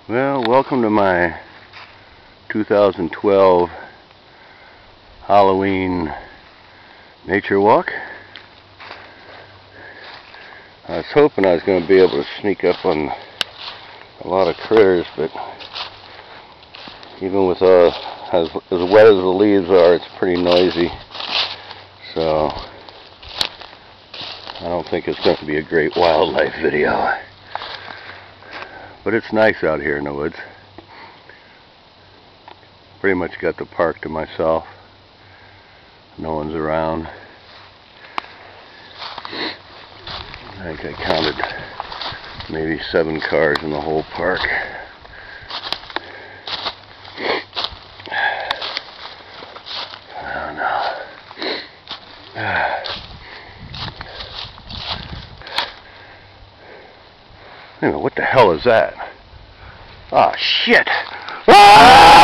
Well, welcome to my 2012 Halloween nature walk. I was hoping I was going to be able to sneak up on a lot of critters, but even with as wet as the leaves are, it's pretty noisy. So I don't think it's going to be a great wildlife video. But it's nice out here in the woods. Pretty much got the park to myself. No one's around. I think I counted maybe 7 cars in the whole park. I don't know. Anyway, what the hell is that? Oh shit! Ah!